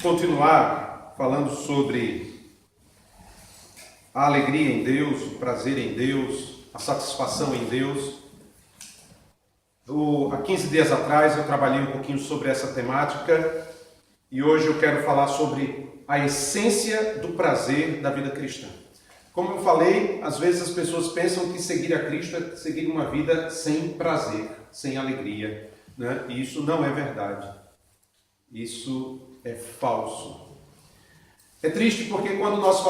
continuar falando sobre a alegria em Deus, o prazer em Deus, a satisfação em Deus. Há 15 dias atrás eu trabalhei um pouquinho sobre essa temática e hoje eu quero falar sobre a essência do prazer da vida cristã. Como eu falei, às vezes as pessoas pensam que seguir a Cristo é seguir uma vida sem prazer, sem alegria, né? E isso não é verdade. Isso é falso. É triste porque quando nós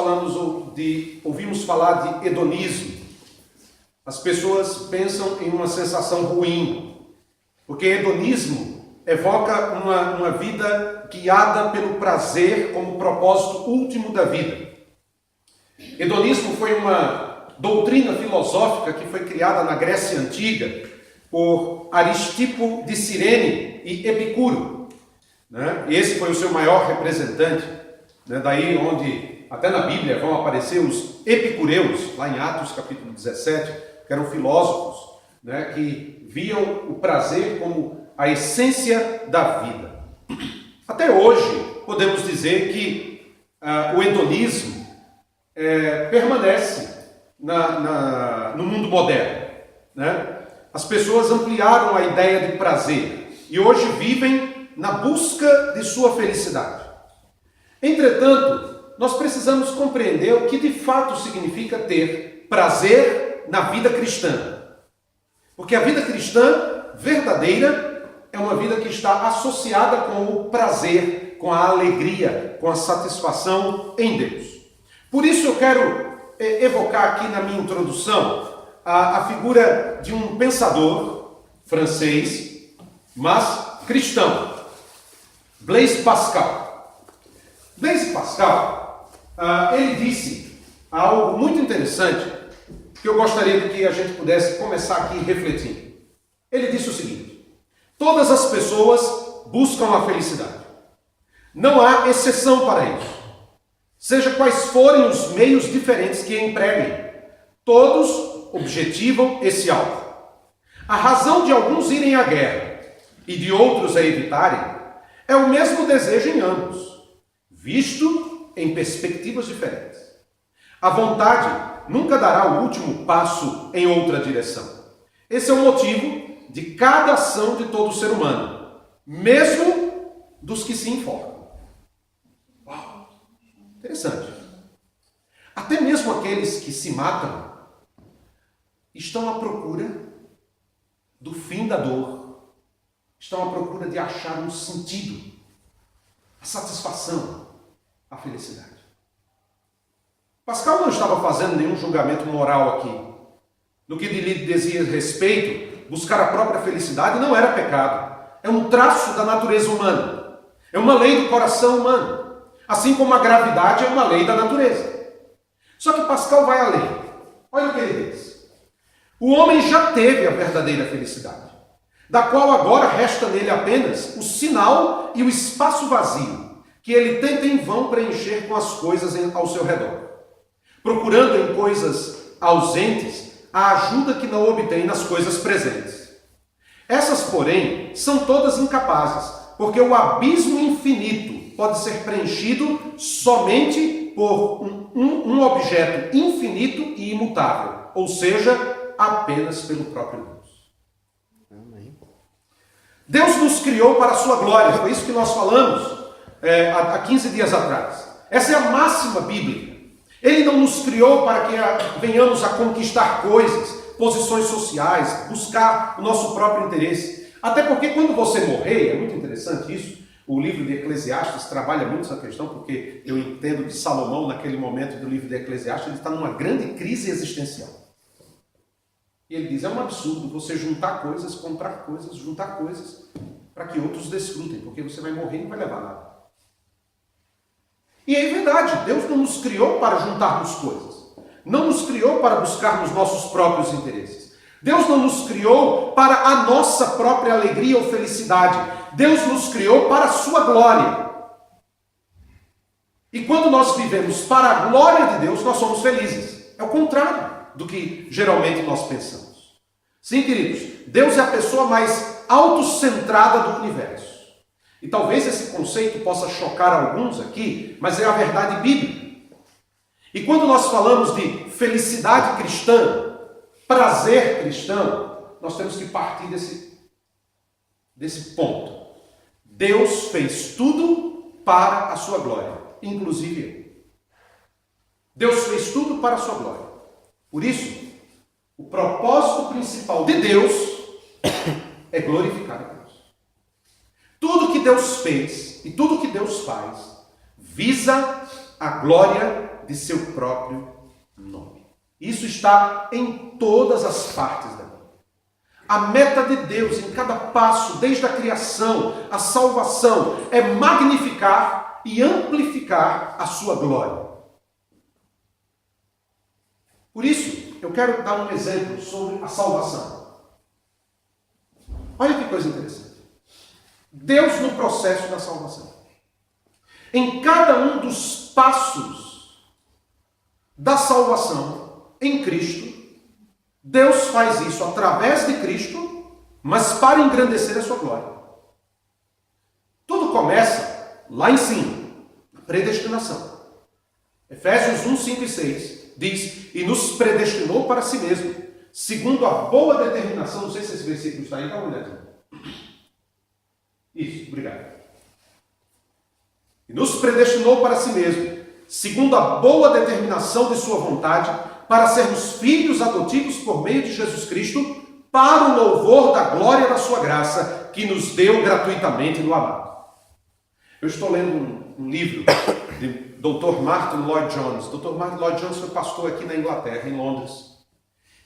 ouvimos falar de hedonismo, as pessoas pensam em uma sensação ruim, porque hedonismo evoca uma vida guiada pelo prazer como propósito último da vida. Hedonismo foi uma doutrina filosófica que foi criada na Grécia Antiga por Aristipo de Cirene e Epicuro, né? E esse foi o seu maior representante, né? Daí onde até na Bíblia vão aparecer os epicureus, lá em Atos capítulo 17, que eram filósofos, né? Que viam o prazer como a essência da vida. Até hoje podemos dizer que o hedonismo permanece no mundo moderno, né? As pessoas ampliaram a ideia de prazer e hoje vivem na busca de sua felicidade. Entretanto, nós precisamos compreender o que de fato significa ter prazer na vida cristã. Porque a vida cristã verdadeira é uma vida que está associada com o prazer, com a alegria, com a satisfação em Deus. Por isso eu quero evocar aqui na minha introdução a figura de um pensador francês, mas cristão, Blaise Pascal. Blaise Pascal, ele disse algo muito interessante que eu gostaria de que a gente pudesse começar aqui refletindo. Ele disse o seguinte: todas as pessoas buscam a felicidade. Não há exceção para isso. Seja quais forem os meios diferentes que empreguem, todos objetivam esse alvo. A razão de alguns irem à guerra e de outros a evitarem é o mesmo desejo em ambos, visto em perspectivas diferentes. A vontade nunca dará o último passo em outra direção. Esse é o motivo de cada ação de todo ser humano, mesmo dos que se informam. Interessante. Até mesmo aqueles que se matam estão à procura do fim da dor, estão à procura de achar um sentido, a satisfação, a felicidade. Pascal não estava fazendo nenhum julgamento moral aqui. No que lhe dizia respeito, buscar a própria felicidade não era pecado. É um traço da natureza humana. É uma lei do coração humano. Assim como a gravidade é uma lei da natureza. Só que Pascal vai além. Olha o que ele diz. O homem já teve a verdadeira felicidade, da qual agora resta nele apenas o sinal e o espaço vazio, que ele tenta em vão preencher com as coisas ao seu redor, procurando em coisas ausentes a ajuda que não obtém nas coisas presentes. Essas, porém, são todas incapazes, porque o abismo infinito pode ser preenchido somente por um objeto infinito e imutável, ou seja, apenas pelo próprio Deus. Amém. Deus nos criou para a sua glória, foi isso que nós falamos há 15 dias atrás. Essa é a máxima bíblica. Ele não nos criou para que venhamos a conquistar coisas, posições sociais, buscar o nosso próprio interesse. Até porque quando você morrer, é muito interessante isso, o livro de Eclesiastes trabalha muito essa questão, porque eu entendo que Salomão, naquele momento do livro de Eclesiastes, ele está numa grande crise existencial. E ele diz, é um absurdo você juntar coisas, comprar coisas, juntar coisas, para que outros desfrutem, porque você vai morrer e não vai levar nada. E é verdade, Deus não nos criou para juntarmos coisas. Não nos criou para buscarmos nossos próprios interesses. Deus não nos criou para a nossa própria alegria ou felicidade. Deus nos criou para a sua glória. E quando nós vivemos para a glória de Deus, nós somos felizes. É o contrário do que geralmente nós pensamos. Sim, queridos, Deus é a pessoa mais autocentrada do universo. E talvez esse conceito possa chocar alguns aqui, mas é a verdade bíblica. E quando nós falamos de felicidade cristã, prazer cristão, nós temos que partir desse ponto. Deus fez tudo para a sua glória, inclusive eu. Deus fez tudo para a sua glória. Por isso, o propósito principal de Deus é glorificar a Deus. Tudo que Deus fez e tudo que Deus faz visa a glória de seu próprio nome. Isso está em todas as partes da Bíblia. A meta de Deus em cada passo, desde a criação, a salvação, é magnificar e amplificar a sua glória. Por isso, eu quero dar um exemplo sobre a salvação. Olha que coisa interessante. Deus no processo da salvação. Em cada um dos passos da salvação em Cristo, Deus faz isso através de Cristo, mas para engrandecer a sua glória. Tudo começa lá em cima, na predestinação. Efésios 1, 5 e 6 diz, e nos predestinou para si mesmo, segundo a boa determinação, não sei se esse versículo está aí, dá uma olhadinha. Isso, obrigado. E nos predestinou para si mesmo, segundo a boa determinação de sua vontade, para sermos filhos adotivos por meio de Jesus Cristo, para o louvor da glória da sua graça, que nos deu gratuitamente no amado. Eu estou lendo um livro de Dr. Martin Lloyd-Jones. Dr. Martin Lloyd-Jones foi pastor aqui na Inglaterra, em Londres.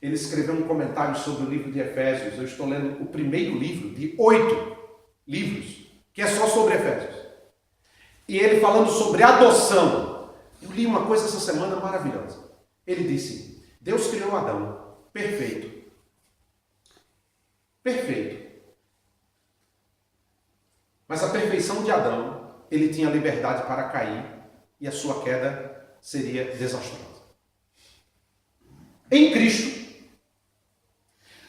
Ele escreveu um comentário sobre o livro de Efésios. Eu estou lendo o primeiro livro de 8 livros, que é só sobre Efésios. E ele falando sobre adoção. Eu li uma coisa essa semana maravilhosa. Ele disse, Deus criou Adão, perfeito. Perfeito. Mas a perfeição de Adão, ele tinha liberdade para cair e a sua queda seria desastrosa. Em Cristo,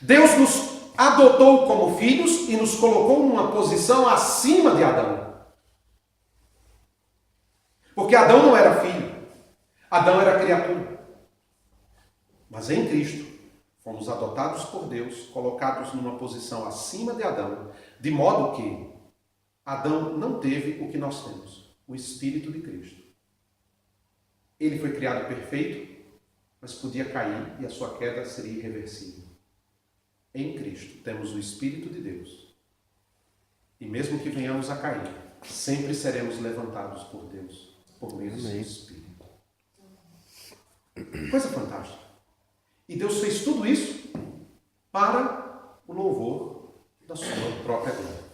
Deus nos adotou como filhos e nos colocou numa posição acima de Adão. Porque Adão não era filho, Adão era criatura. Mas em Cristo, fomos adotados por Deus, colocados numa posição acima de Adão, de modo que Adão não teve o que nós temos, o Espírito de Cristo. Ele foi criado perfeito, mas podia cair e a sua queda seria irreversível. Em Cristo temos o Espírito de Deus. E mesmo que venhamos a cair, sempre seremos levantados por Deus, por meio do seu Espírito. Coisa fantástica. E Deus fez tudo isso para o louvor da sua própria glória.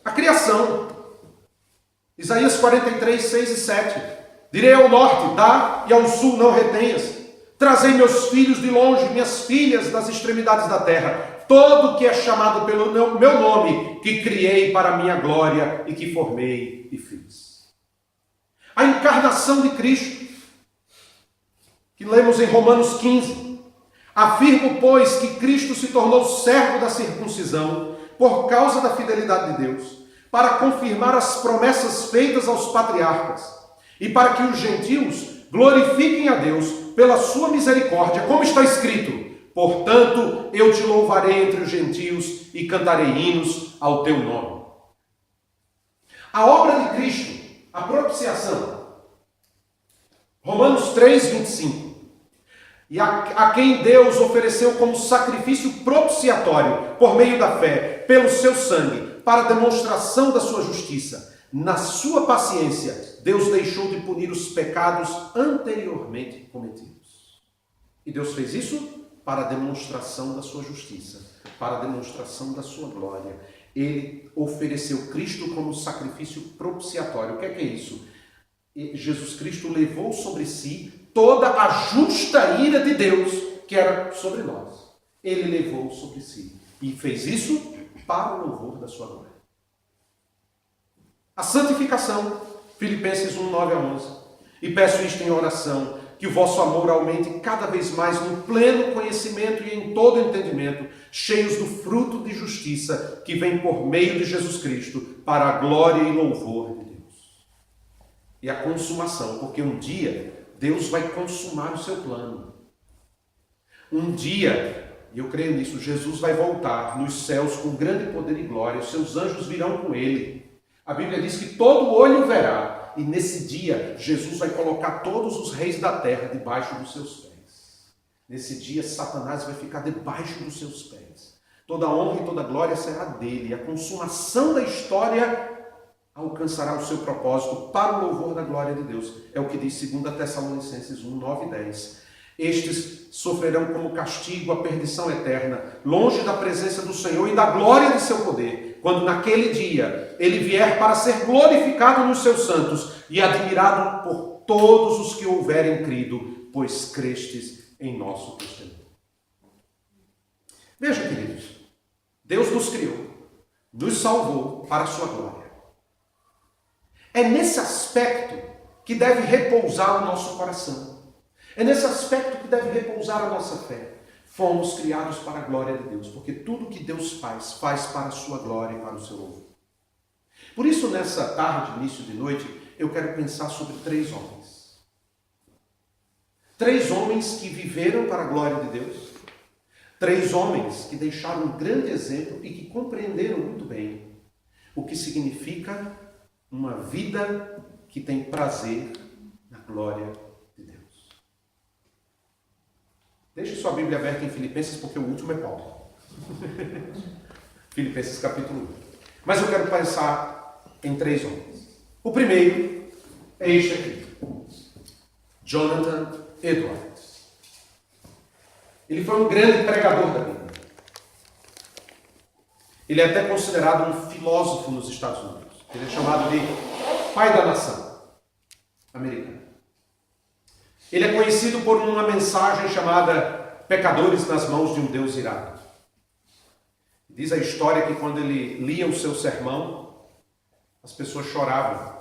A criação, Isaías 43, 6 e 7. Direi ao norte, dá, e ao sul não retenhas. Trazei meus filhos de longe, minhas filhas das extremidades da terra. Todo que é chamado pelo meu nome, que criei para a minha glória e que formei e fiz. A encarnação de Cristo, que lemos em Romanos 15. Afirmo, pois, que Cristo se tornou servo da circuncisão por causa da fidelidade de Deus, para confirmar as promessas feitas aos patriarcas e para que os gentios glorifiquem a Deus pela sua misericórdia, como está escrito, portanto, eu te louvarei entre os gentios e cantarei hinos ao teu nome. A obra de Cristo, a propiciação, Romanos 3, 25. E a quem Deus ofereceu como sacrifício propiciatório, por meio da fé, pelo seu sangue, para a demonstração da sua justiça. Na sua paciência, Deus deixou de punir os pecados anteriormente cometidos. E Deus fez isso para a demonstração da sua justiça, para a demonstração da sua glória. Ele ofereceu Cristo como sacrifício propiciatório. O que é isso? Jesus Cristo levou sobre si toda a justa ira de Deus que era sobre nós. Ele levou sobre si. E fez isso para o louvor da sua glória. A santificação, Filipenses 1, 9 a 11. E peço isto em oração, que o vosso amor aumente cada vez mais no pleno conhecimento e em todo entendimento, cheios do fruto de justiça que vem por meio de Jesus Cristo, para a glória e louvor de Deus. E a consumação, porque um dia Deus vai consumar o seu plano. Um dia, e eu creio nisso, Jesus vai voltar nos céus com grande poder e glória, os seus anjos virão com ele. A Bíblia diz que todo olho verá, e nesse dia Jesus vai colocar todos os reis da terra debaixo dos seus pés. Nesse dia Satanás vai ficar debaixo dos seus pés. Toda honra e toda glória será dele. A consumação da história alcançará o seu propósito para o louvor da glória de Deus. É o que diz 2 Tessalonicenses 1, 9 e 10. Estes sofrerão como castigo a perdição eterna, longe da presença do Senhor e da glória de seu poder, quando naquele dia ele vier para ser glorificado nos seus santos e admirado por todos os que houverem crido, pois crestes em nosso testemunho. Veja, queridos, Deus nos criou, nos salvou para a sua glória. É nesse aspecto que deve repousar o nosso coração. É nesse aspecto que deve repousar a nossa fé. Fomos criados para a glória de Deus, porque tudo que Deus faz, faz para a sua glória e para o seu louvor. Por isso, nessa tarde, início de noite, eu quero pensar sobre 3 homens. 3 homens que viveram para a glória de Deus. 3 homens que deixaram um grande exemplo e que compreenderam muito bem o que significa uma vida que tem prazer na glória de Deus. Deixe sua Bíblia aberta em Filipenses, porque o último é Paulo. Filipenses capítulo 1. Mas eu quero pensar em 3 homens. O primeiro é este aqui. Jonathan Edwards. Ele foi um grande pregador da Bíblia. Ele é até considerado um filósofo nos Estados Unidos. Ele é chamado de pai da nação americana. Ele é conhecido por uma mensagem chamada Pecadores nas mãos de um Deus irado. Diz a história que quando ele lia o seu sermão, as pessoas choravam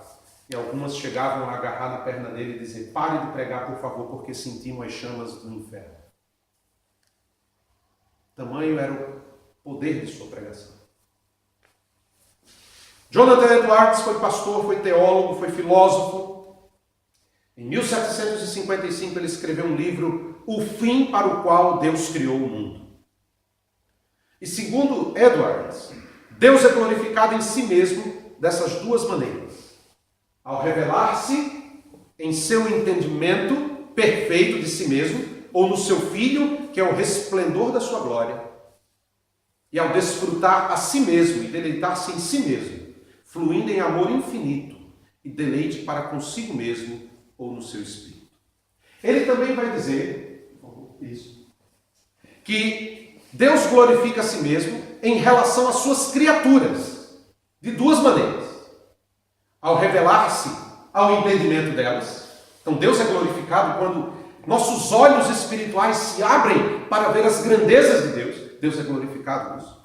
e algumas chegavam a agarrar na perna dele e dizer: pare de pregar, por favor, porque sentimos as chamas do inferno. Tamanho era o poder de sua pregação. Jonathan Edwards foi pastor, foi teólogo, foi filósofo. Em 1755 ele escreveu um livro, O Fim para o Qual Deus Criou o Mundo. E segundo Edwards, Deus é glorificado em si mesmo dessas 2 maneiras. Ao revelar-se em seu entendimento perfeito de si mesmo, ou no seu Filho, que é o resplendor da sua glória, e ao desfrutar a si mesmo e deleitar-se em si mesmo, fluindo em amor infinito e deleite para consigo mesmo ou no seu espírito. Ele também vai dizer isso, que Deus glorifica a si mesmo em relação às suas criaturas, de 2 maneiras. Ao revelar-se ao entendimento delas. Então Deus é glorificado quando nossos olhos espirituais se abrem para ver as grandezas de Deus. Deus é glorificado nisso.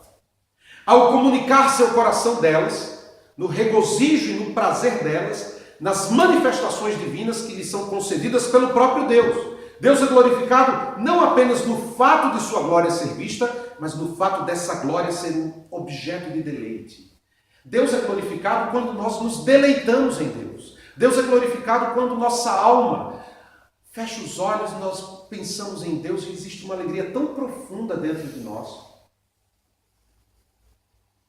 Ao comunicar seu coração delas, no regozijo e no prazer delas, nas manifestações divinas que lhe são concedidas pelo próprio Deus. Deus é glorificado não apenas no fato de sua glória ser vista, mas no fato dessa glória ser um objeto de deleite. Deus é glorificado quando nós nos deleitamos em Deus. Deus é glorificado quando nossa alma fecha os olhos e nós pensamos em Deus e existe uma alegria tão profunda dentro de nós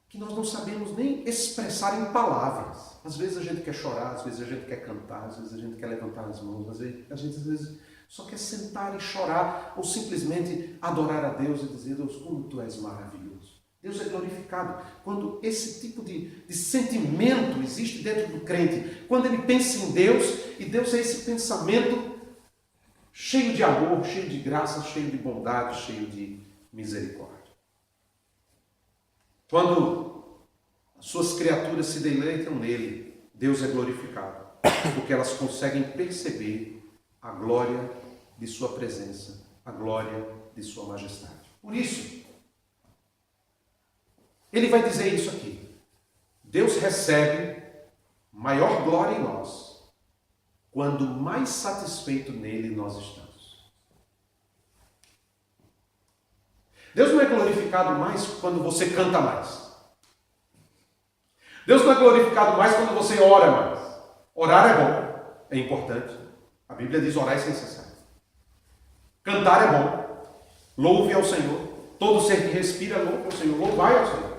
que nós não sabemos nem expressar em palavras. Às vezes a gente quer chorar, às vezes a gente quer cantar, às vezes a gente quer levantar as mãos, às vezes a gente só quer sentar e chorar ou simplesmente adorar a Deus e dizer: Deus, como Tu és maravilhoso. Deus é glorificado quando esse tipo de sentimento existe dentro do crente, quando ele pensa em Deus e Deus é esse pensamento cheio de amor, cheio de graça, cheio de bondade, cheio de misericórdia. Quando as suas criaturas se deleitam nele, Deus é glorificado, porque elas conseguem perceber a glória de sua presença, a glória de sua majestade. Por isso, ele vai dizer isso aqui: Deus recebe maior glória em nós quando mais satisfeito nele nós estamos. Deus não é glorificado mais quando você canta mais. Deus não é glorificado mais quando você ora mais. Orar é bom, é importante. A Bíblia diz orar é necessário. Cantar é bom. Louve ao Senhor. Todo ser que respira, louve ao Senhor. Louvai ao Senhor.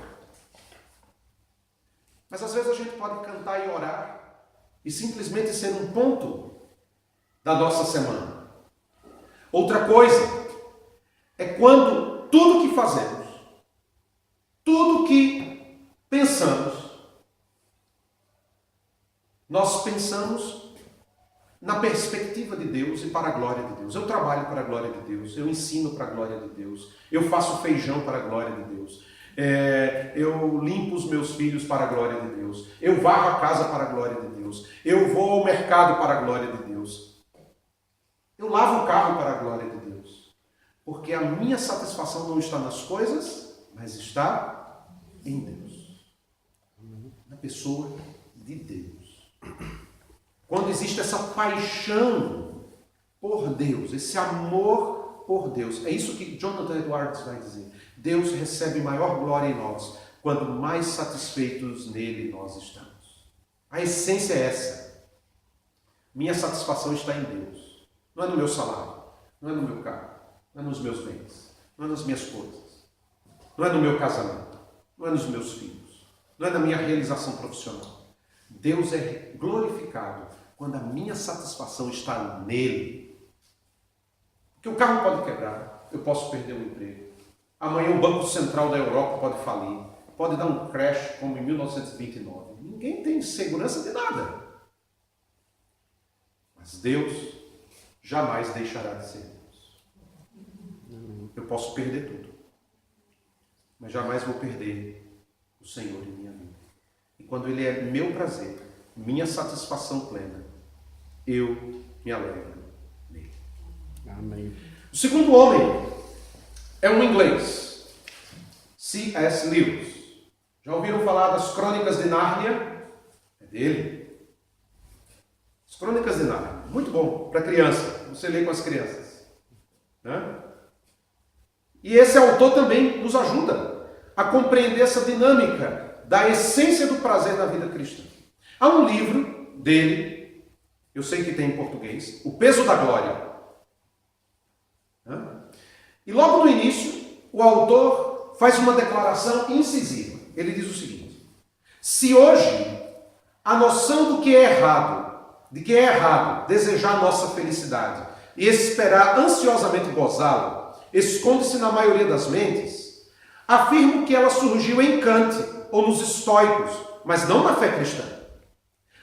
Mas às vezes a gente pode cantar e orar e simplesmente ser um ponto da nossa semana. Outra coisa é quando tudo que fazemos, tudo que pensamos, nós pensamos na perspectiva de Deus e para a glória de Deus. Eu trabalho para a glória de Deus, eu ensino para a glória de Deus, eu faço feijão para a glória de Deus, eu limpo os meus filhos para a glória de Deus, eu varro a casa para a glória de Deus, eu vou ao mercado para a glória de Deus, eu lavo o carro para a glória de Deus, porque a minha satisfação não está nas coisas, mas está em Deus, na pessoa de Deus. Quando existe essa paixão por Deus, esse amor por Deus, é isso que Jonathan Edwards vai dizer. Deus recebe maior glória em nós quando mais satisfeitos nele nós estamos. A essência é essa. Minha satisfação está em Deus. Não é no meu salário, não é no meu carro, não é nos meus bens, não é nas minhas coisas, não é no meu casamento, não é nos meus filhos, não é na minha realização profissional. Deus é glorificado quando a minha satisfação está nele. Porque o carro pode quebrar, eu posso perder o emprego. Amanhã o Banco Central da Europa pode falir, pode dar um crash como em 1929. Ninguém tem segurança de nada. Mas Deus jamais deixará de ser Deus. Eu posso perder tudo, mas jamais vou perder o Senhor em minha vida. E quando Ele é meu prazer, minha satisfação plena, eu me alegro nele. Amém. O segundo homem é um inglês, C.S. Lewis. Já ouviram falar das Crônicas de Nárnia? É dele. As Crônicas de Nárnia, muito bom para criança, você lê com as crianças, né? E esse autor também nos ajuda a compreender essa dinâmica da essência do prazer da vida cristã. Há um livro dele, eu sei que tem em português, O Peso da Glória. E logo no início, o autor faz uma declaração incisiva. Ele diz o seguinte: se hoje a noção do que é errado, de que é errado desejar nossa felicidade e esperar ansiosamente gozá-la, esconde-se na maioria das mentes, afirmo que ela surgiu em Kant ou nos estoicos, mas não na fé cristã.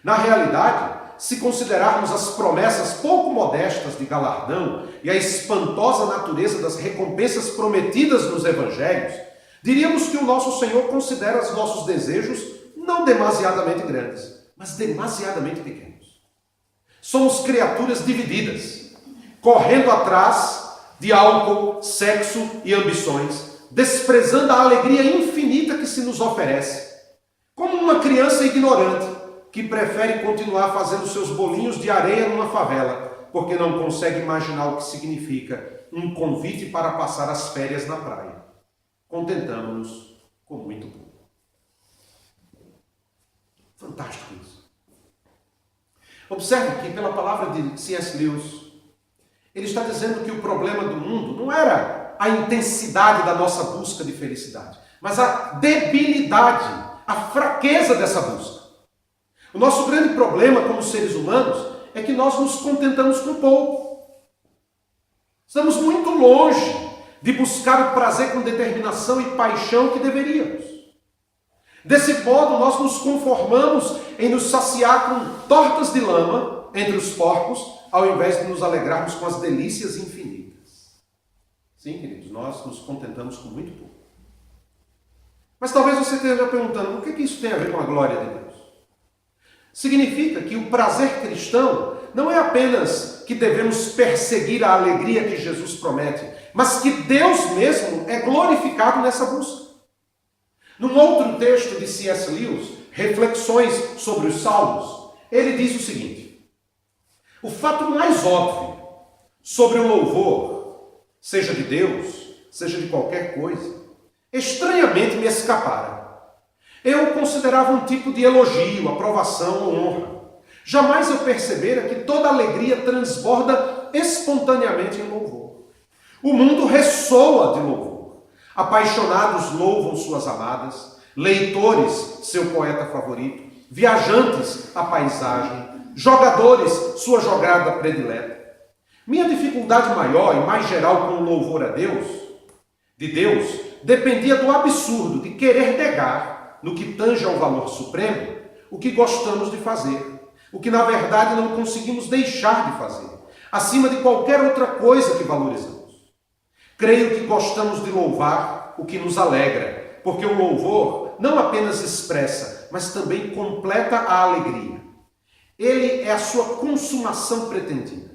Na realidade, se considerarmos as promessas pouco modestas de galardão e a espantosa natureza das recompensas prometidas nos evangelhos, diríamos que o nosso Senhor considera os nossos desejos não demasiadamente grandes, mas demasiadamente pequenos. Somos criaturas divididas, correndo atrás de álcool, sexo e ambições, desprezando a alegria infinita que se nos oferece, como uma criança ignorante que prefere continuar fazendo seus bolinhos de areia numa favela, porque não consegue imaginar o que significa um convite para passar as férias na praia. Contentamos-nos com muito pouco. Fantástico isso. Observe que pela palavra de C.S. Lewis, ele está dizendo que o problema do mundo não era a intensidade da nossa busca de felicidade, mas a debilidade, a fraqueza dessa busca. O nosso grande problema como seres humanos é que nós nos contentamos com pouco. Estamos muito longe de buscar o prazer com determinação e paixão que deveríamos. Desse modo, nós nos conformamos em nos saciar com tortas de lama entre os porcos, ao invés de nos alegrarmos com as delícias infinitas. Sim, queridos, nós nos contentamos com muito pouco. Mas talvez você esteja perguntando, o que isso tem a ver com a glória de Deus? Significa que o prazer cristão não é apenas que devemos perseguir a alegria que Jesus promete, mas que Deus mesmo é glorificado nessa busca. Num outro texto de C.S. Lewis, Reflexões sobre os Salmos, ele diz o seguinte: O fato mais óbvio sobre o louvor, seja de Deus, seja de qualquer coisa, estranhamente me escapara. Eu o considerava um tipo de elogio, aprovação ou honra. Jamais eu percebera que toda alegria transborda espontaneamente em louvor. O mundo ressoa de louvor. Apaixonados louvam suas amadas, leitores seu poeta favorito, viajantes a paisagem, jogadores sua jogada predileta. Minha dificuldade maior e mais geral com o louvor a Deus, de Deus, dependia do absurdo de querer negar, no que tange ao valor supremo, o que gostamos de fazer, o que na verdade não conseguimos deixar de fazer, acima de qualquer outra coisa que valorizamos. Creio que gostamos de louvar o que nos alegra, porque o louvor não apenas expressa, mas também completa a alegria. Ele é a sua consumação pretendida.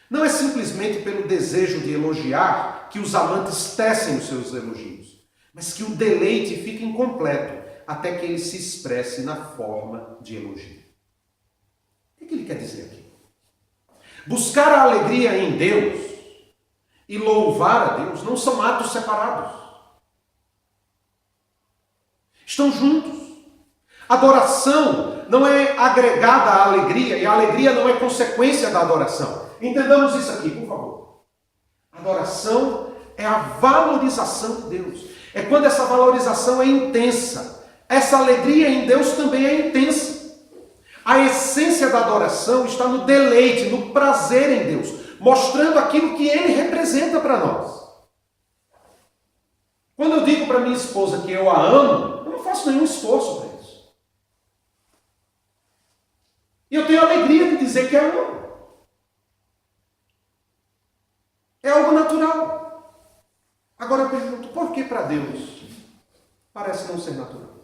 Não é simplesmente pelo desejo de elogiar que os amantes tecem os seus elogios, mas que o deleite fica incompleto até que ele se expresse na forma de elogio. O que ele quer dizer aqui? Buscar a alegria em Deus e louvar a Deus não são atos separados. Estão juntos. Adoração não é agregada à alegria e a alegria não é consequência da adoração. Entendamos isso aqui, por favor. Adoração é a valorização de Deus. É quando essa valorização é intensa. Essa alegria em Deus também é intensa. A essência da adoração está no deleite, no prazer em Deus, mostrando aquilo que Ele representa para nós. Quando eu digo para minha esposa que eu a amo, eu não faço nenhum esforço para isso. E eu tenho a alegria de dizer que a amo. É algo natural. Agora eu pergunto, por que para Deus parece não ser natural?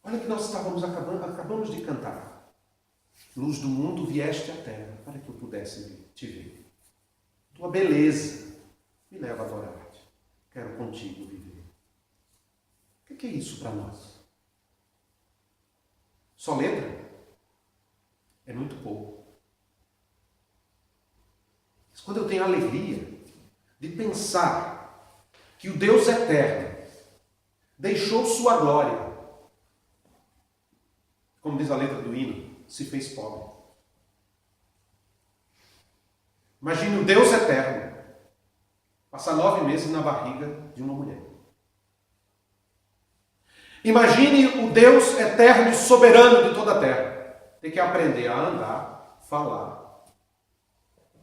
Olha que nós acabamos de cantar. Luz do mundo, vieste à terra, para que eu pudesse te ver. Tua beleza me leva a adorar-te. Quero contigo viver. O que é isso para nós? Só letra? É muito pouco. Mas quando eu tenho a alegria de pensar que o Deus eterno deixou sua glória, como diz a letra do hino, se fez pobre. Imagine o Deus eterno passar 9 meses na barriga de uma mulher. Imagine o Deus eterno e soberano de toda a terra ter que aprender a andar, falar,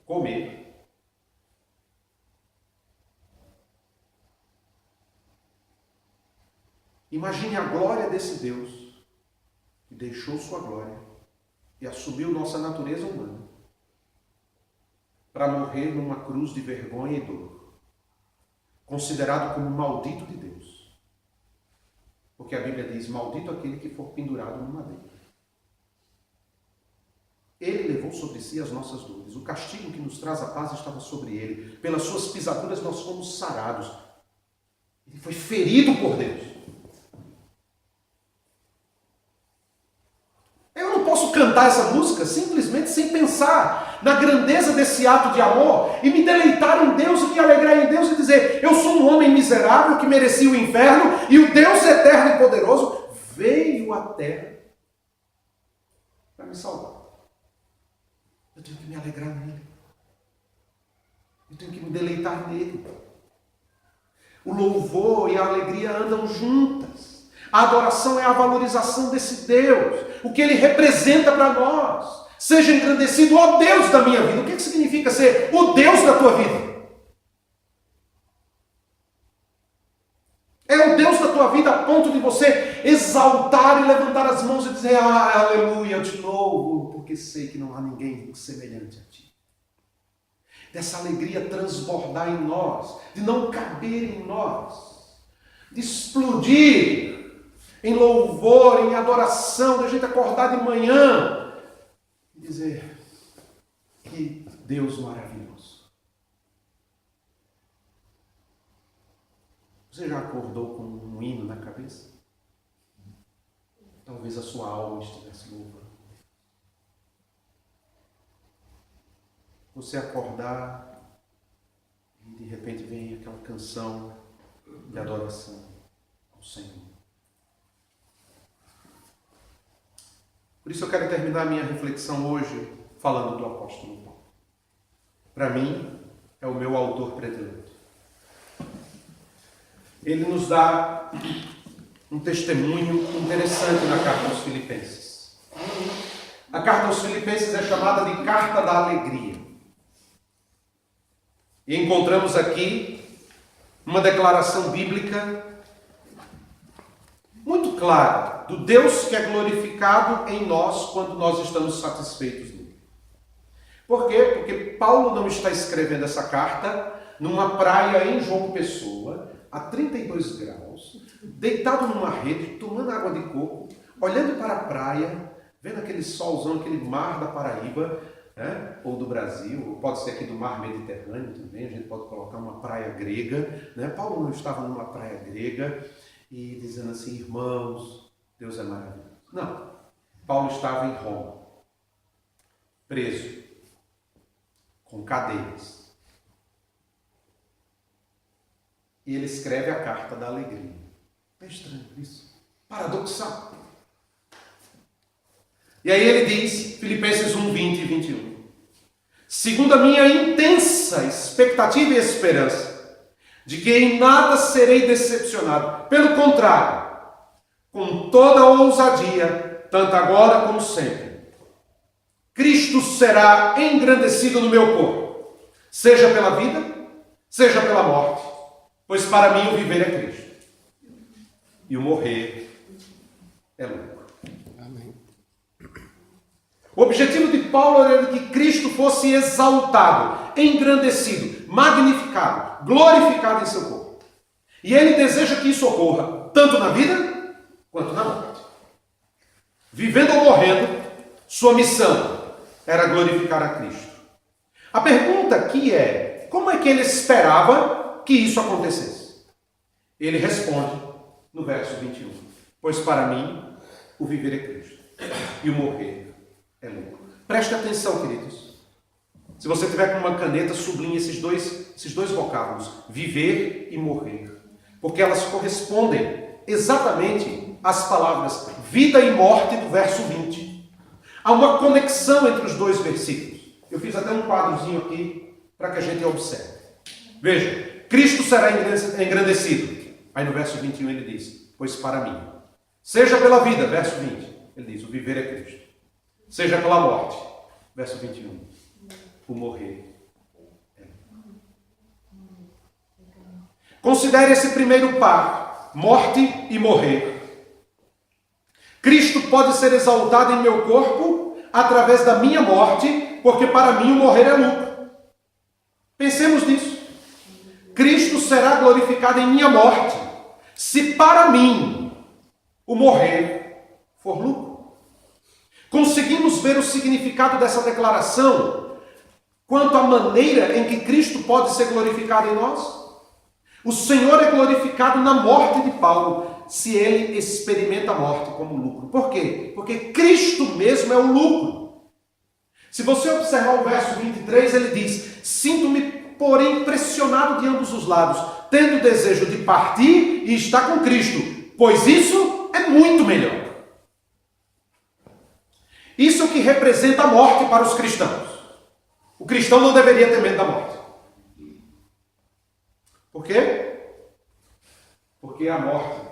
comer. Imagine a glória desse Deus que deixou sua glória e assumiu nossa natureza humana para morrer numa cruz de vergonha e dor, considerado como maldito de Deus. Porque a Bíblia diz, maldito aquele que for pendurado no madeiro. Ele levou sobre si as nossas dores. O castigo que nos traz a paz estava sobre ele. Pelas suas pisaduras nós fomos sarados. Ele foi ferido por Deus. Posso cantar essa música simplesmente sem pensar na grandeza desse ato de amor e me deleitar em Deus e me alegrar em Deus e dizer, eu sou um homem miserável que merecia o inferno e o Deus eterno e poderoso veio à terra para me salvar. Eu tenho que me alegrar nele. Eu tenho que me deleitar nele. O louvor e a alegria andam juntas. A adoração é a valorização desse Deus, o que Ele representa para nós. Seja engrandecido, ó Deus da minha vida. O que significa ser o Deus da tua vida? É o Deus da tua vida a ponto de você exaltar e levantar as mãos e dizer, aleluia, eu te louvo, porque sei que não há ninguém semelhante a ti. Dessa alegria transbordar em nós, de não caber em nós, de explodir em louvor, em adoração, da gente acordar de manhã e dizer, que Deus maravilhoso. Você já acordou com um hino na cabeça? Talvez a sua alma estivesse louvando. você acordar e de repente vem aquela canção de adoração ao Senhor. Por isso eu quero terminar a minha reflexão hoje falando do apóstolo Paulo. Para mim, é o meu autor predileto. Ele nos dá um testemunho interessante na carta aos Filipenses. A carta aos Filipenses é chamada de Carta da Alegria. E encontramos aqui uma declaração bíblica muito clara do Deus que é glorificado em nós quando nós estamos satisfeitos nele. Por quê? Porque Paulo não está escrevendo essa carta numa praia em João Pessoa, a 32 graus, deitado numa rede, tomando água de coco, olhando para a praia, vendo aquele solzão, aquele mar da Paraíba, né? Ou do Brasil, ou pode ser aqui do mar Mediterrâneo também, a gente pode colocar uma praia grega, né? Paulo não estava numa praia grega e dizendo assim, irmãos, Deus é maravilhoso. Não, Paulo estava em Roma, preso, com cadeias. E ele escreve a Carta da Alegria. É estranho isso, paradoxal. E aí ele diz, Filipenses 1, 20 e 21. Segundo a minha intensa expectativa e esperança, de que em nada serei decepcionado. Pelo contrário, com toda a ousadia, tanto agora como sempre, Cristo será engrandecido no meu corpo, seja pela vida, seja pela morte, pois para mim o viver é Cristo e o morrer é lucro. Amém. O objetivo de Paulo era que Cristo fosse exaltado, engrandecido, magnificado, glorificado em seu corpo. E ele deseja que isso ocorra tanto na vida quanto na morte. Vivendo ou morrendo, sua missão era glorificar a Cristo. A pergunta aqui é, como é que ele esperava que isso acontecesse? Ele responde no verso 21. Pois para mim, o viver é Cristo e o morrer é lucro. Preste atenção, queridos. Se você tiver com uma caneta, sublinhe esses dois vocábulos, viver e morrer. Porque elas correspondem exatamente às palavras vida e morte do verso 20. Há uma conexão entre os dois versículos. Eu fiz até um quadrozinho aqui para que a gente observe. Veja, Cristo será engrandecido. Aí no verso 21 ele diz, pois para mim, seja pela vida, verso 20, ele diz, o viver é Cristo. Seja pela morte, verso 21, o morrer é lucro. Considere esse primeiro par, morte e morrer. Cristo pode ser exaltado em meu corpo através da minha morte, porque para mim o morrer é lucro. Pensemos nisso. Cristo será glorificado em minha morte, se para mim o morrer for lucro. Conseguimos ver o significado dessa declaração quanto à maneira em que Cristo pode ser glorificado em nós? O Senhor é glorificado na morte de Paulo, se ele experimenta a morte como lucro. Por quê? Porque Cristo mesmo é o lucro. Se você observar o verso 23, ele diz, sinto-me, porém, pressionado de ambos os lados, tendo desejo de partir e estar com Cristo, pois isso é muito melhor. Isso é o que representa a morte para os cristãos. O cristão não deveria ter medo da morte. Por quê? Porque a morte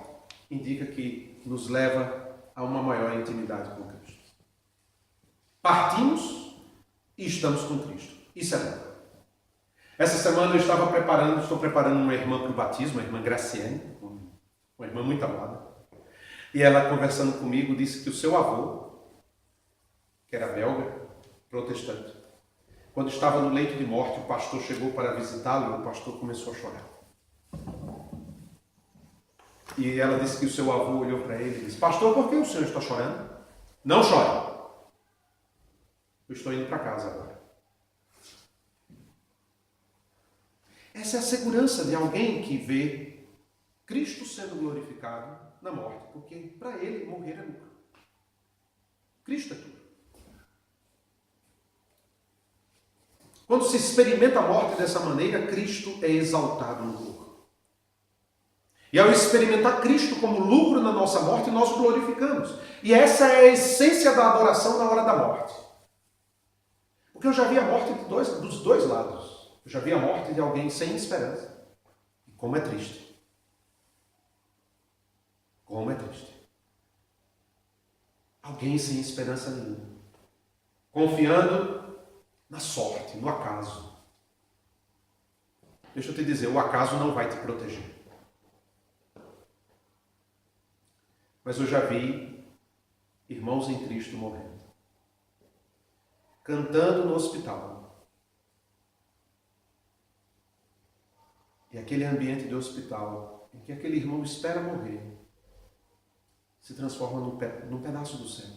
indica que nos leva a uma maior intimidade com Cristo. Partimos e estamos com Cristo. Isso é bom. Essa semana eu estou preparando uma irmã para o batismo, a irmã Graciane, uma irmã muito amada. E ela, conversando comigo, disse que o seu avô, que era belga, protestante, quando estava no leito de morte, o pastor chegou para visitá-lo e o pastor começou a chorar. E ela disse que o seu avô olhou para ele e disse, pastor, por que o senhor está chorando? Não chore. Eu estou indo para casa agora. Essa é a segurança de alguém que vê Cristo sendo glorificado na morte, porque para ele morrer é lucro. Cristo é tudo. Quando se experimenta a morte dessa maneira, Cristo é exaltado no lucro. E ao experimentar Cristo como lucro na nossa morte, nós o glorificamos. E essa é a essência da adoração na hora da morte. Porque eu já vi a morte dos dois lados. Eu já vi a morte de alguém sem esperança. E como é triste. Como é triste. Alguém sem esperança nenhuma. Confiando na sorte, no acaso. Deixa eu te dizer, o acaso não vai te proteger. Mas eu já vi irmãos em Cristo morrendo. Cantando no hospital. E aquele ambiente de hospital, em que aquele irmão espera morrer, se transforma num pedaço do céu.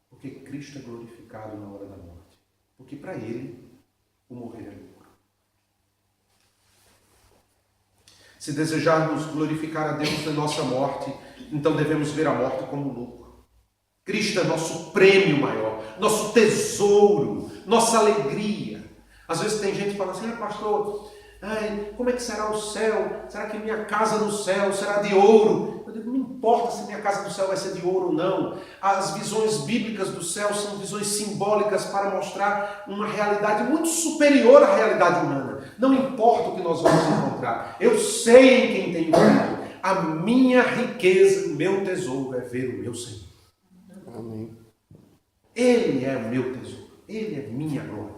Porque Cristo é glorificado na hora da morte. Porque para Ele, o morrer é lucro. Se desejarmos glorificar a Deus na nossa morte, então devemos ver a morte como lucro. Cristo é nosso prêmio maior, nosso tesouro, nossa alegria. Às vezes tem gente que fala assim, pastor, como é que será o céu? Será que minha casa no céu será de ouro? Eu digo, não importa se minha casa no céu vai ser de ouro ou não. As visões bíblicas do céu são visões simbólicas para mostrar uma realidade muito superior à realidade humana. Não importa o que nós vamos encontrar. Eu sei em quem tenho crido. A minha riqueza, o meu tesouro é ver o meu Senhor. Amém. Ele é o meu tesouro. Ele é minha glória.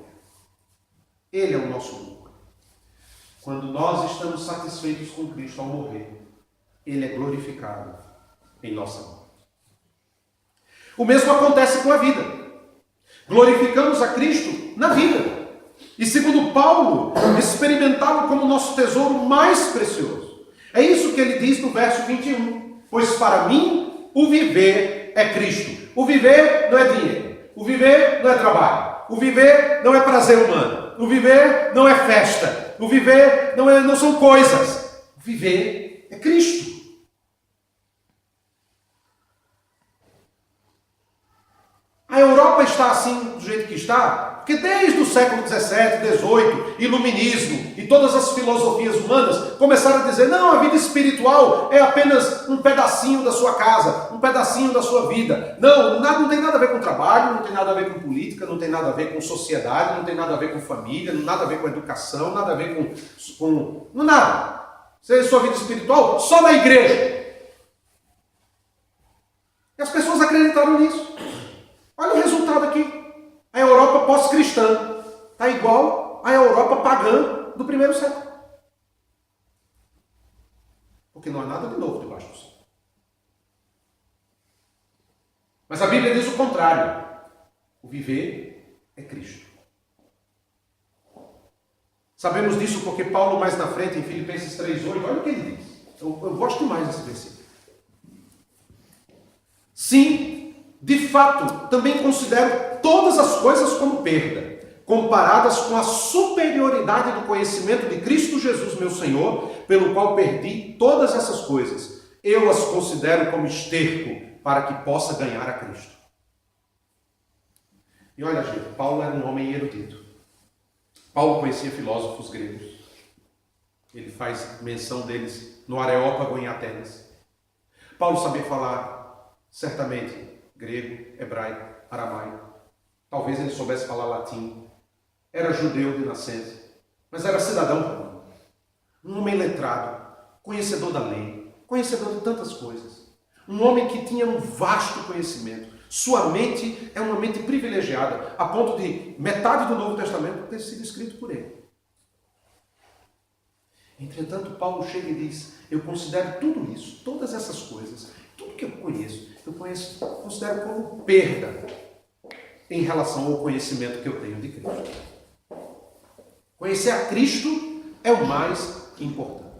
Ele é o nosso lucro. Quando nós estamos satisfeitos com Cristo ao morrer, Ele é glorificado em nossa morte. O mesmo acontece com a vida. Glorificamos a Cristo na vida. E segundo Paulo, experimentá-lo como nosso tesouro mais precioso. É isso que ele diz no verso 21. Pois para mim, o viver é Cristo. O viver não é dinheiro. O viver não é trabalho. O viver não é prazer humano. O viver não é festa. O viver não são coisas. O viver é Cristo. A Europa está assim do jeito que está, porque desde o século XVII, XVIII, iluminismo e todas as filosofias humanas começaram a dizer, não, a vida espiritual é apenas um pedacinho da sua casa, um pedacinho da sua vida. Não tem nada a ver com trabalho, não tem nada a ver com política, não tem nada a ver com sociedade, não tem nada a ver com família, nada a ver com educação, nada a ver com nada. Sua vida espiritual só na igreja. E as pessoas acreditaram nisso. Olha o resultado aqui. A Europa pós-cristã está igual à Europa pagã do primeiro século. Porque não há nada de novo debaixo do céu. Mas a Bíblia diz o contrário. O viver é Cristo. Sabemos disso porque Paulo mais na frente, em Filipenses 3,8, olha o que ele diz. Eu gosto demais desse versículo. Sim, de fato, também considero todas as coisas como perda, comparadas com a superioridade do conhecimento de Cristo Jesus, meu Senhor, pelo qual perdi todas essas coisas. Eu as considero como esterco para que possa ganhar a Cristo. E olha, gente, Paulo era um homem erudito. Paulo conhecia filósofos gregos. Ele faz menção deles no Areópago em Atenas. Paulo sabia falar, certamente, grego, hebraico, aramaico. Talvez ele soubesse falar latim. Era judeu de nascença, mas era cidadão romano. Um homem letrado, conhecedor da lei, conhecedor de tantas coisas. Um homem que tinha um vasto conhecimento. Sua mente é uma mente privilegiada, a ponto de metade do Novo Testamento ter sido escrito por ele. Entretanto, Paulo chega e diz, eu considero tudo isso, todas essas coisas, tudo que eu considero como perda em relação ao conhecimento que eu tenho de Cristo. Conhecer a Cristo é o mais importante.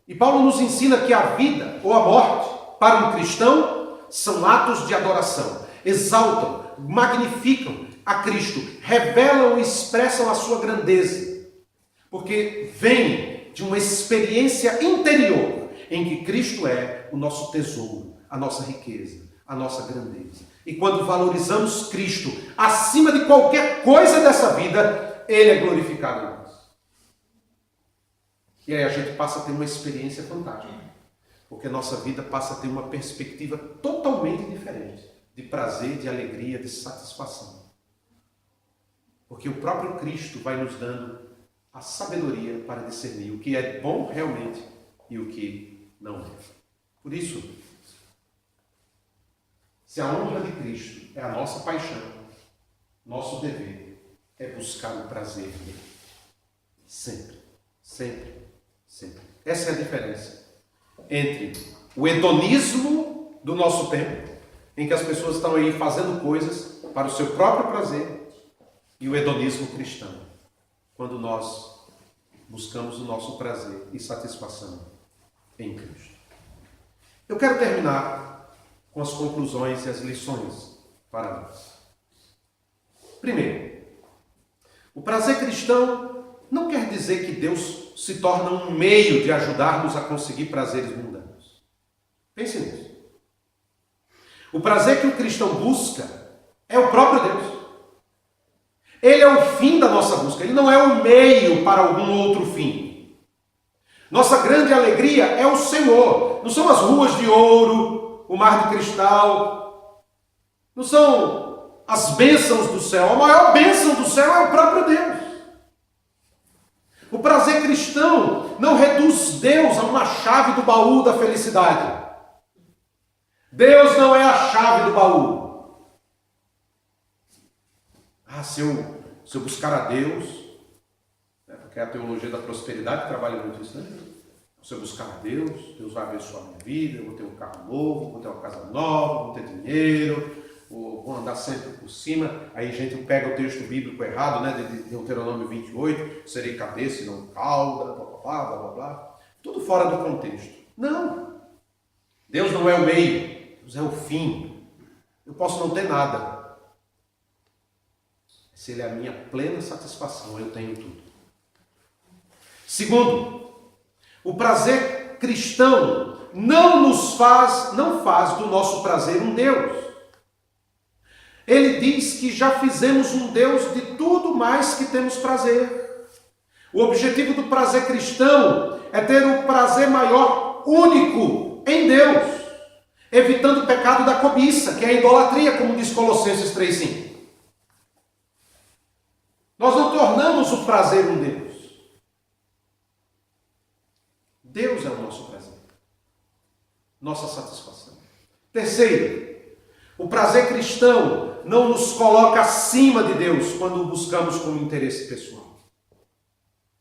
E Paulo nos ensina que a vida ou a morte para um cristão são atos de adoração. Exaltam, magnificam a Cristo, revelam e expressam a sua grandeza. Porque vem de uma experiência interior em que Cristo é o nosso tesouro, a nossa riqueza, a nossa grandeza. E quando valorizamos Cristo acima de qualquer coisa dessa vida, Ele é glorificado em nós. E aí a gente passa a ter uma experiência fantástica. Porque a nossa vida passa a ter uma perspectiva totalmente diferente de prazer, de alegria, de satisfação. Porque o próprio Cristo vai nos dando a sabedoria para discernir o que é bom realmente e o que não é. Por isso, se a honra de Cristo é a nossa paixão, nosso dever é buscar o prazer dele. Sempre, sempre, sempre. Essa é a diferença entre o hedonismo do nosso tempo, em que as pessoas estão aí fazendo coisas para o seu próprio prazer, e o hedonismo cristão, quando nós buscamos o nosso prazer e satisfação em Cristo. Eu quero terminar com as conclusões e as lições para nós. Primeiro, o prazer cristão não quer dizer que Deus se torna um meio de ajudar-nos a conseguir prazeres mundanos. Pense nisso. O prazer que o cristão busca é o próprio Deus. Ele é o fim da nossa busca, ele não é o meio para algum outro fim. Nossa grande alegria é o Senhor. Não são as ruas de ouro, o mar de cristal, não são as bênçãos do céu. A maior bênção do céu é o próprio Deus. O prazer cristão não reduz Deus a uma chave do baú da felicidade. Deus não é a chave do baú. Se eu buscar a Deus, porque é a teologia da prosperidade trabalha muito isso, né? Se eu buscar a Deus, Deus vai abençoar a minha vida, eu vou ter um carro novo, vou ter uma casa nova, vou ter dinheiro, vou andar sempre por cima. Aí a gente pega o texto bíblico errado, né, de Deuteronômio 28, serei cabeça e não cauda, blá, blá, blá, blá, blá. Tudo fora do contexto. Não. Deus não é o meio, Deus é o fim. Eu posso não ter nada. Se Ele é a minha plena satisfação, eu tenho tudo. Segundo, o prazer cristão não faz do nosso prazer um Deus. Ele diz que já fizemos um Deus de tudo mais que temos prazer. O objetivo do prazer cristão é ter o prazer maior, único, em Deus, evitando o pecado da cobiça, que é a idolatria, como diz Colossenses 3:5. Nós não tornamos o prazer um Deus. Deus é o nosso prazer, nossa satisfação. Terceiro, o prazer cristão não nos coloca acima de Deus quando o buscamos com interesse pessoal.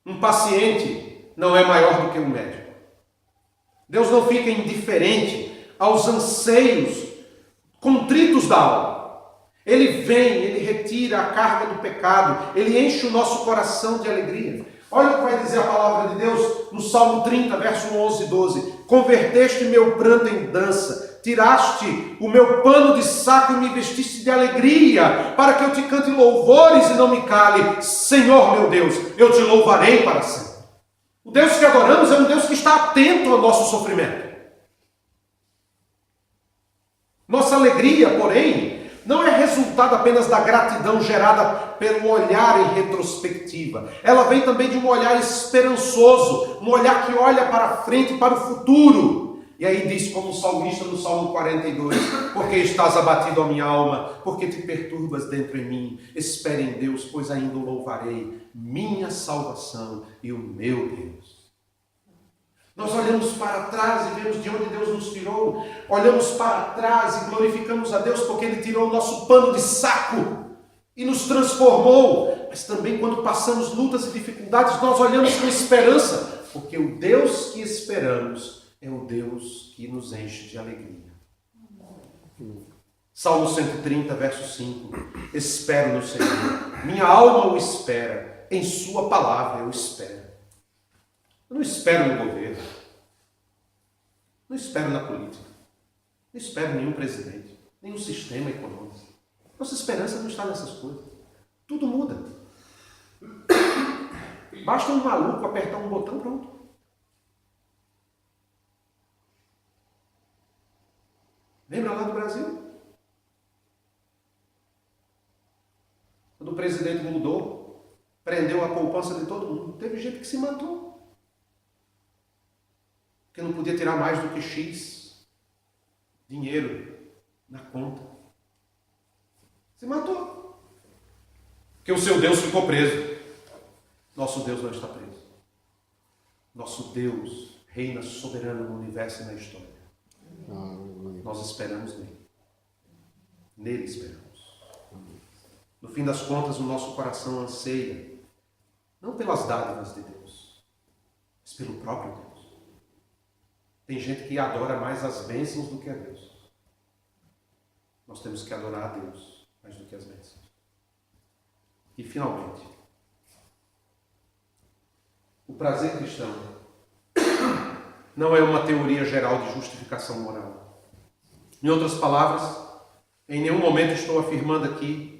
Um paciente não é maior do que um médico. Deus não fica indiferente aos anseios contritos da alma. Ele vem, ele retira a carga do pecado, ele enche o nosso coração de alegria. Olha o que vai dizer a palavra de Deus no Salmo 30, verso 11 e 12. Converteste meu pranto em dança, tiraste o meu pano de saco e me vestiste de alegria, para que eu te cante louvores e não me cale. Senhor meu Deus, eu te louvarei para sempre. O Deus que adoramos é um Deus que está atento ao nosso sofrimento. Nossa alegria, porém, não é resultado apenas da gratidão gerada pelo olhar em retrospectiva. Ela vem também de um olhar esperançoso, um olhar que olha para frente, para o futuro. E aí diz como o salmista no Salmo 42, porque estás abatido, a minha alma, porque te perturbas dentro em mim. Espere em Deus, pois ainda o louvarei, minha salvação e o meu Deus. Nós olhamos para trás e vemos de onde Deus nos tirou. Olhamos para trás e glorificamos a Deus porque Ele tirou o nosso pano de saco e nos transformou. Mas também quando passamos lutas e dificuldades, nós olhamos com esperança, porque o Deus que esperamos é o Deus que nos enche de alegria. Salmo 130, verso 5. Espero no Senhor. Minha alma o espera. Em sua palavra eu espero. Eu não espero no governo, não espero na política, não espero nenhum presidente, nenhum sistema econômico. Nossa esperança não está nessas coisas. Tudo muda. Basta um maluco apertar um botão, pronto. Lembra lá do Brasil? Brasil. Quando o presidente mudou, prendeu a poupança de todo mundo. Teve gente que se matou. Porque não podia tirar mais do que X dinheiro na conta. Se matou. Porque o seu Deus ficou preso. Nosso Deus não está preso. Nosso Deus reina soberano no universo e na história. Nós esperamos nele. Nele esperamos. No fim das contas, o nosso coração anseia, não pelas dádivas de Deus, mas pelo próprio Deus. Tem gente que adora mais as bênçãos do que a Deus. Nós temos que adorar a Deus mais do que as bênçãos. E, finalmente, o prazer cristão não é uma teoria geral de justificação moral. Em outras palavras, em nenhum momento estou afirmando aqui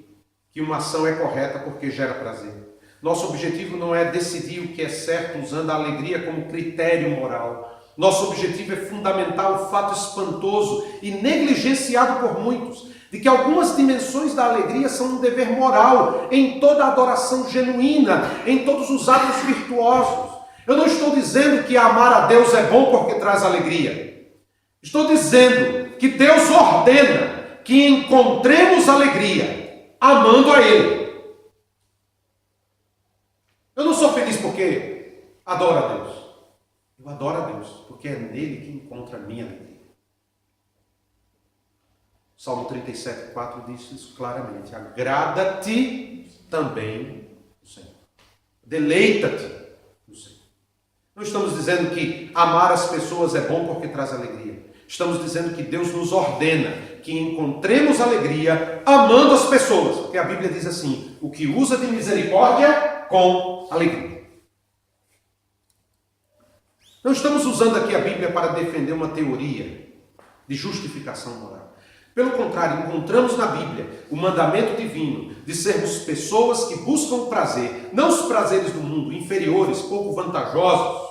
que uma ação é correta porque gera prazer. Nosso objetivo não é decidir o que é certo usando a alegria como critério moral. Nosso objetivo é fundamentar o fato espantoso e negligenciado por muitos, de que algumas dimensões da alegria são um dever moral em toda a adoração genuína, em todos os atos virtuosos. Eu não estou dizendo que amar a Deus é bom porque traz alegria. Estou dizendo que Deus ordena que encontremos alegria amando a Ele. Eu não sou feliz porque adoro a Deus. Eu adoro a Deus porque é nele que encontra a minha alegria. Salmo 37,4 diz isso claramente. Agrada-te também no Senhor. Deleita-te no Senhor. Não estamos dizendo que amar as pessoas é bom porque traz alegria. Estamos dizendo que Deus nos ordena que encontremos alegria amando as pessoas. Porque a Bíblia diz assim, o que usa de misericórdia com alegria. Não estamos usando aqui a Bíblia para defender uma teoria de justificação moral. Pelo contrário, encontramos na Bíblia o mandamento divino de sermos pessoas que buscam o prazer, não os prazeres do mundo, inferiores, pouco vantajosos,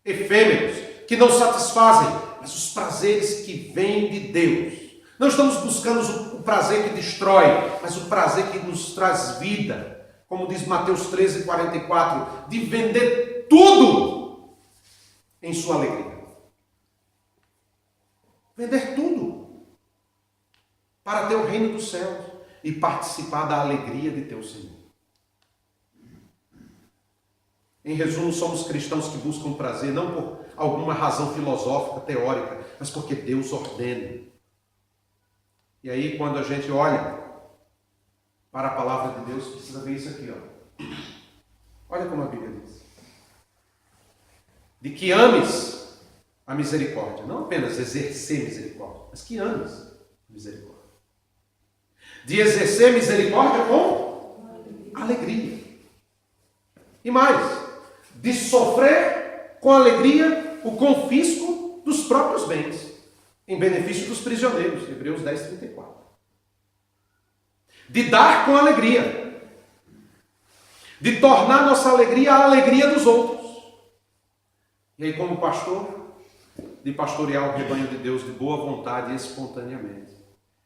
efêmeros, que não satisfazem, mas os prazeres que vêm de Deus. Não estamos buscando o prazer que destrói, mas o prazer que nos traz vida. Como diz Mateus 13,44, de vender tudo em sua alegria. Vender tudo para ter o reino dos céus e participar da alegria de teu Senhor. Em resumo, somos cristãos que buscam prazer não por alguma razão filosófica, teórica, mas porque Deus ordena. E aí, quando a gente olha para a palavra de Deus, precisa ver isso aqui, ó. Olha como a Bíblia diz. De que ames a misericórdia. Não apenas exercer misericórdia, mas que ames a misericórdia. De exercer misericórdia com alegria. E mais, de sofrer com alegria o confisco dos próprios bens, em benefício dos prisioneiros, Hebreus 10:34. De dar com alegria, de tornar nossa alegria a alegria dos outros. E aí, como pastor, de pastorear o rebanho de Deus de boa vontade e espontaneamente,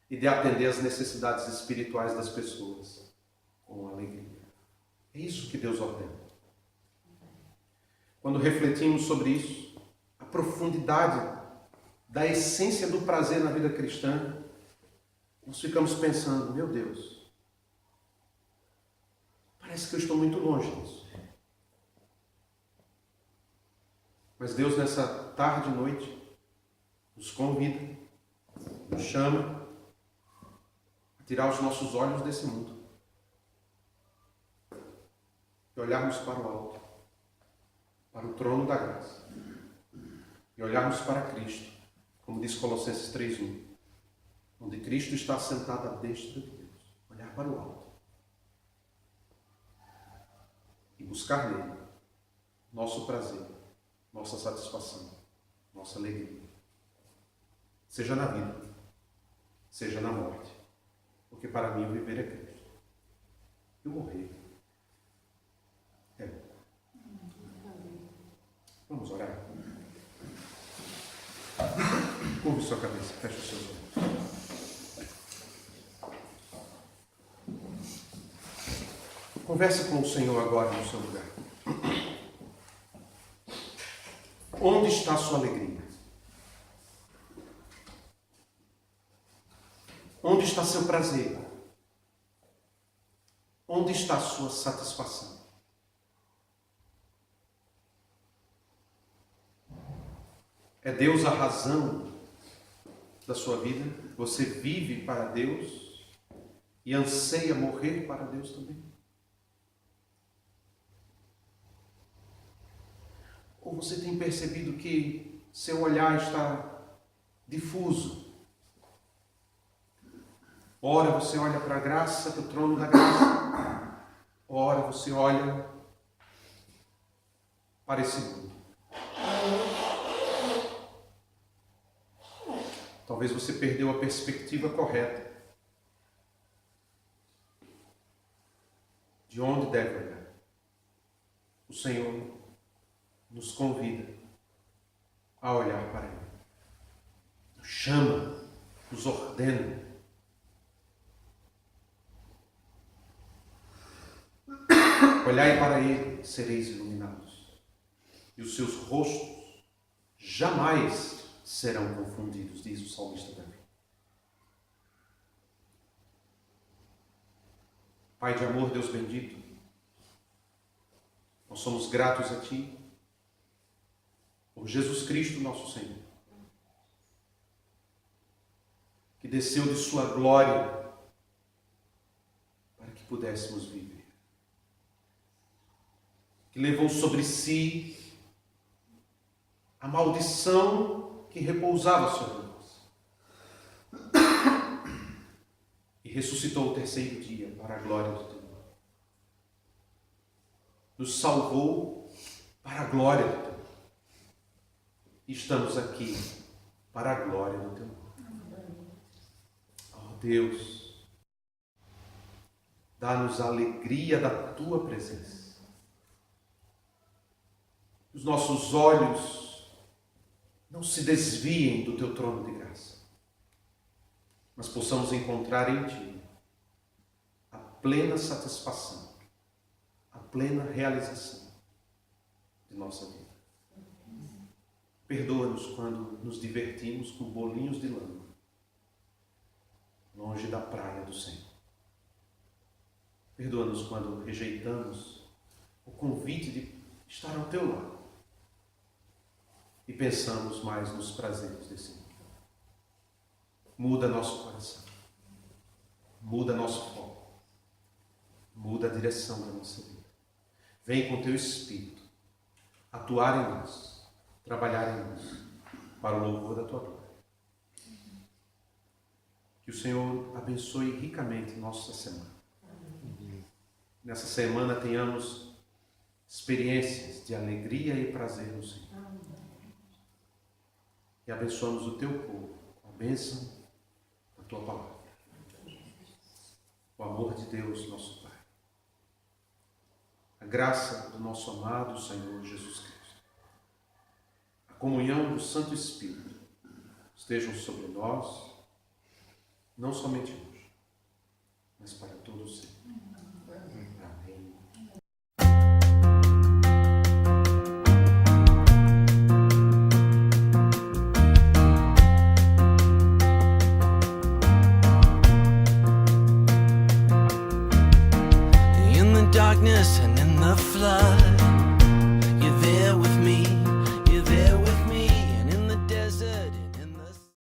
e de atender às necessidades espirituais das pessoas com alegria. É isso que Deus ordena. Quando refletimos sobre isso, a profundidade da essência do prazer na vida cristã, nós ficamos pensando, meu Deus, parece que eu estou muito longe disso. Mas Deus, nessa tarde e noite, nos convida, nos chama a tirar os nossos olhos desse mundo e olharmos para o alto, para o trono da graça, e olharmos para Cristo, como diz Colossenses 3:1, onde Cristo está sentado à destra de Deus. Olhar para o alto e buscar nele nosso prazer, nossa satisfação, nossa alegria. Seja na vida, seja na morte. Porque para mim o viver é Cristo. E o morrer é bom. Vamos orar? Curve sua cabeça, feche os seus olhos. Converse com o Senhor agora no seu lugar. Onde está a sua alegria? Onde está seu prazer? Onde está a sua satisfação? É Deus a razão da sua vida? Você vive para Deus e anseia morrer para Deus também? Ou você tem percebido que seu olhar está difuso? Ora você olha para a graça, para o trono da graça. Ora você olha para esse mundo. Talvez você perdeu a perspectiva correta de onde deve olhar. O Senhor nos convida a olhar para Ele. Nos chama, nos ordena. Olhai para Ele, sereis iluminados, e os seus rostos jamais serão confundidos, diz o salmista Davi. Pai de amor, Deus bendito, nós somos gratos a Ti por Jesus Cristo, nosso Senhor, que desceu de sua glória para que pudéssemos viver, que levou sobre si a maldição que repousava sobre nós e ressuscitou o terceiro dia para a glória do Teu nome. Nos salvou para a glória do Teu nome. E estamos aqui para a glória do Teu nome. Oh Deus, dá-nos a alegria da Tua presença. Os nossos olhos não se desviem do Teu trono de graça, mas possamos encontrar em Ti a plena satisfação, a plena realização de nossa vida. Perdoa-nos quando nos divertimos com bolinhos de lama, longe da praia do Senhor. Perdoa-nos quando rejeitamos o convite de estar ao Teu lado e pensamos mais nos prazeres desse mundo. Muda nosso coração, muda nosso foco, muda a direção da nossa vida. Vem com Teu Espírito atuar em nós, trabalhar em nós, para o louvor da Tua glória. Que o Senhor abençoe ricamente nossa semana. Nessa semana tenhamos experiências de alegria e prazer no Senhor. E abençoamos o Teu povo com a bênção da Tua palavra. O amor de Deus, nosso Pai. A graça do nosso amado Senhor Jesus Cristo. A comunhão do Santo Espírito estejam sobre nós, não somente hoje, mas para todos sempre. Amém. In the darkness and in the flood,